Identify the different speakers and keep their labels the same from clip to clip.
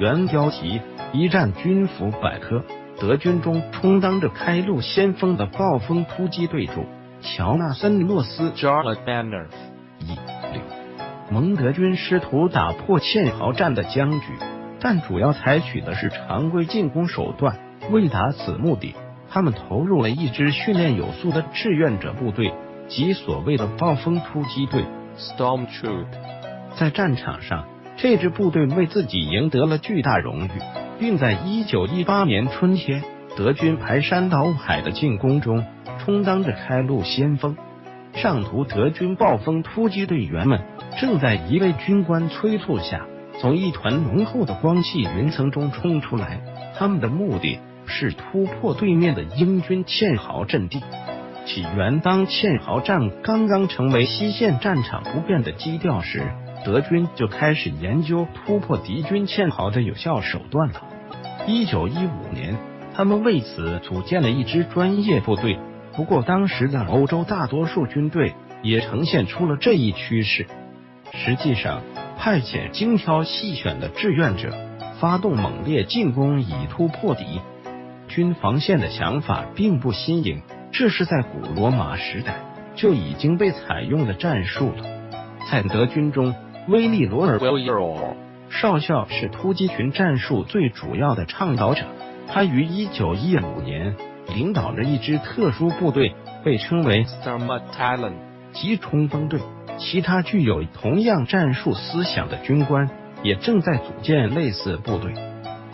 Speaker 1: 原标题：一战军服百科。德军中充当着开路先锋的暴风突击队主乔纳森·诺斯
Speaker 2: Charlotte Banner
Speaker 1: 蒙德军试图打破堑壕战的僵局，但主要采取的是常规进攻手段。为达此目的，他们投入了一支训练有素的志愿者部队，即所谓的暴风突击队
Speaker 2: Storm Troop。
Speaker 1: 在战场上，这支部队为自己赢得了巨大荣誉，并在1918年春天德军排山倒海的进攻中充当着开路先锋。上图德军暴风突击队员们正在一位军官催促下从一团浓厚的光气云层中冲出来，他们的目的是突破对面的英军堑壕阵地。起源：当堑壕战刚刚成为西线战场不变的基调时，德军就开始研究突破敌军堑壕的有效手段了。1915年，他们为此组建了一支专业部队。不过，当时的欧洲大多数军队也呈现出了这一趋势。实际上，派遣精挑细选的志愿者，发动猛烈进攻以突破敌军防线的想法并不新颖，这是在古罗马时代就已经被采用的战术了。在德军中，威利罗尔少校是突击群战术最主要的倡导者。他于1915年领导着一支特殊部队，被称为
Speaker 2: Sturmabteilung
Speaker 1: 即冲锋队。其他具有同样战术思想的军官也正在组建类似部队。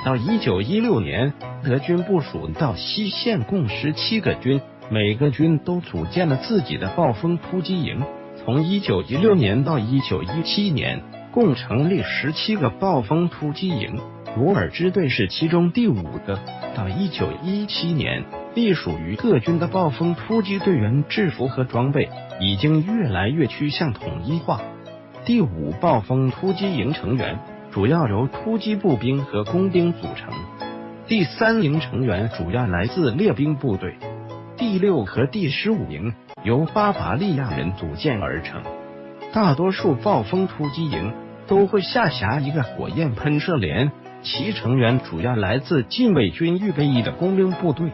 Speaker 1: 到1916年，德军部署到西线共17个军，每个军都组建了自己的暴风突击营。从1916年到1917年，共成立17个暴风突击营，罗尔支队是其中第5个。到1917年，隶属于各军的暴风突击队员制服和装备已经越来越趋向统一化。第5暴风突击营成员主要由突击步兵和工兵组成，第3营成员主要来自列兵部队，第6和第15营由巴伐利亚人组建而成。大多数暴风突击营都会下辖一个火焰喷射连，其成员主要来自禁卫军预备役的工兵部队。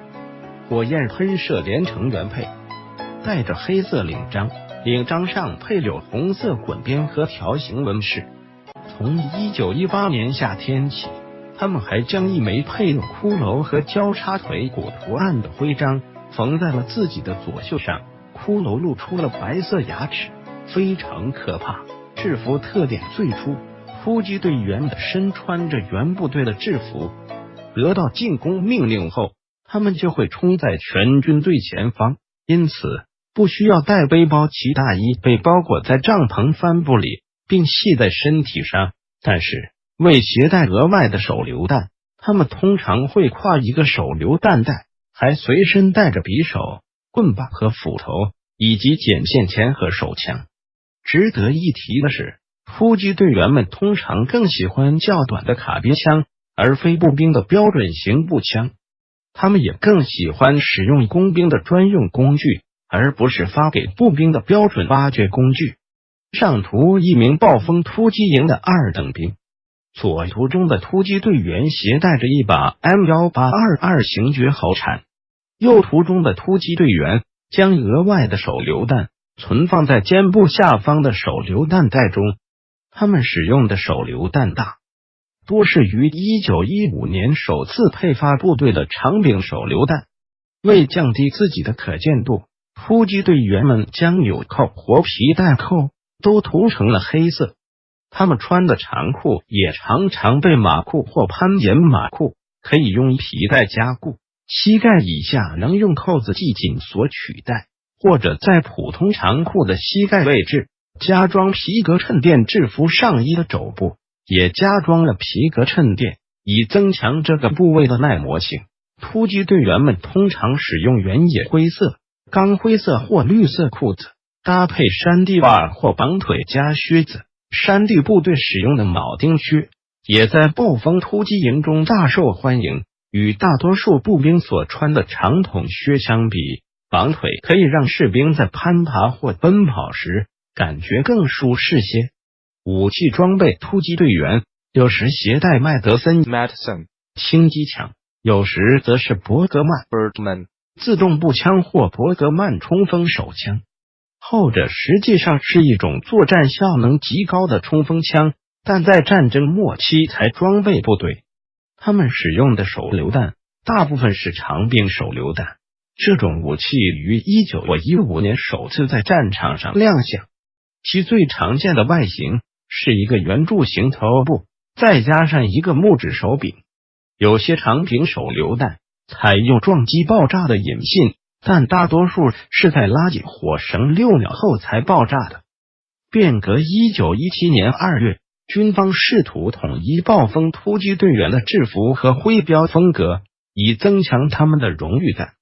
Speaker 1: 火焰喷射连成员佩戴着黑色领章，领章上配有红色滚边和条形纹饰。从1918年夏天起，他们还将一枚配有骷髅和交叉腿骨图案的徽章缝在了自己的左袖上，骷髅露出了白色牙齿，非常可怕。制服特点：最初突击队员们身穿着原部队的制服，得到进攻命令后，他们就会冲在全军最前方，因此不需要带背包，其大衣被包裹在帐篷帆布里并系在身体上。但是为携带额外的手榴弹，他们通常会挎一个手榴弹袋，还随身带着匕首、棍棒和斧头，以及剪线钳和手枪。值得一提的是，突击队员们通常更喜欢较短的卡宾枪，而非步兵的标准型步枪。他们也更喜欢使用工兵的专用工具，而不是发给步兵的标准挖掘工具。上图一名暴风突击营的2等兵，左图中的突击队员携带着一把 M1822 型绝好铲，右图中的突击队员将额外的手榴弹存放在肩部下方的手榴弹袋中。他们使用的手榴弹大多是于1915年首次配发部队的长柄手榴弹。为降低自己的可见度，突击队员们将纽扣或皮带扣都涂成了黑色。他们穿的长裤也常常被马裤或攀岩马裤，可以用皮带加固，膝盖以下能用扣子系紧所取代，或者在普通长裤的膝盖位置加装皮革衬垫。制服上衣的肘部也加装了皮革衬垫，以增强这个部位的耐磨性。突击队员们通常使用原野灰色、钢灰色或绿色裤子，搭配山地袜或绑腿加靴子。山地部队使用的铆钉靴也在暴风突击营中大受欢迎。与大多数步兵所穿的长筒靴相比，绑腿可以让士兵在攀爬或奔跑时感觉更舒适些。武器装备：突击队员有时携带麦德森
Speaker 2: Madison
Speaker 1: 轻机枪，有时则是伯格曼
Speaker 2: Bergman
Speaker 1: 自动步枪或伯格曼冲锋手枪。后者实际上是一种作战效能极高的冲锋枪，但在战争末期才装备部队。他们使用的手榴弹大部分是长柄手榴弹，这种武器于1915年首次在战场上亮相。其最常见的外形是一个圆柱形头部，再加上一个木质手柄。有些长柄手榴弹采用撞击爆炸的引信，但大多数是在拉紧火绳6秒后才爆炸的。变革1917年2月，军方试图统一暴风突击队员的制服和徽标风格，以增强他们的荣誉感。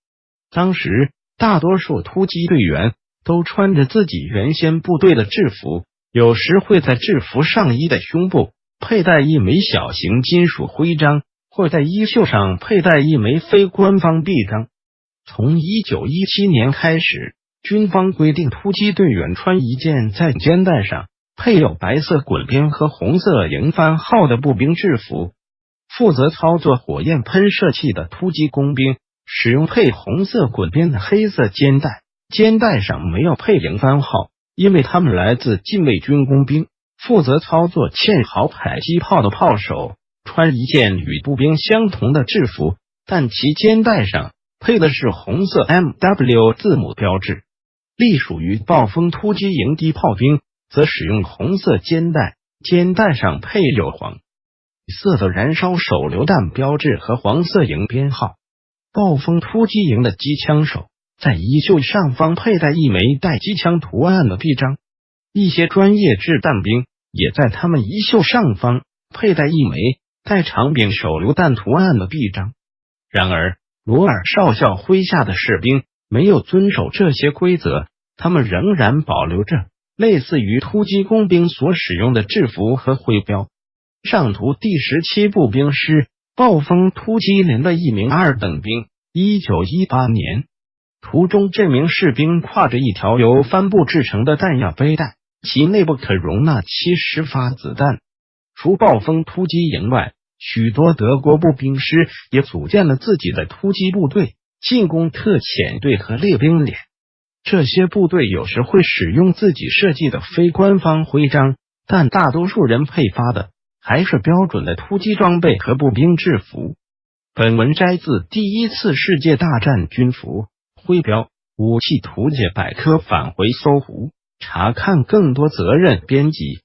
Speaker 1: 当时大多数突击队员都穿着自己原先部队的制服，有时会在制服上衣的胸部佩戴一枚小型金属徽章，或在衣袖上佩戴一枚非官方臂章。从1917年开始，军方规定突击队员穿一件在肩带上配有白色滚边和红色营番号的步兵制服。负责操作火焰喷射器的突击工兵使用配红色滚边的黑色肩带，肩带上没有配营番号，因为他们来自禁卫军工兵。负责操作堑壕迫击炮的炮手穿一件与步兵相同的制服，但其肩带上配的是红色 MW 字母标志。隶属于暴风突击营地炮兵则使用红色肩带，肩带上配有黄色的燃烧手榴弹标志和黄色营编号。暴风突击营的机枪手在衣袖上方佩戴一枚带机枪图案的臂章，一些专业制弹兵也在他们衣袖上方佩戴一枚带长柄手榴弹图案的臂章。然而罗尔少校麾下的士兵没有遵守这些规则，他们仍然保留着类似于突击工兵所使用的制服和徽标。上图第17步兵师暴风突击连的一名2等兵，1918年。图中这名士兵挎着一条由帆布制成的弹药背带，其内部可容纳70发子弹。除暴风突击营外，许多德国步兵师也组建了自己的突击部队，进攻特遣队和列兵连。这些部队有时会使用自己设计的非官方徽章，但大多数人配发的还是标准的突击装备和步兵制服。本文摘自第一次世界大战军服、徽标、武器图解百科，返回搜狐查看更多责任编辑。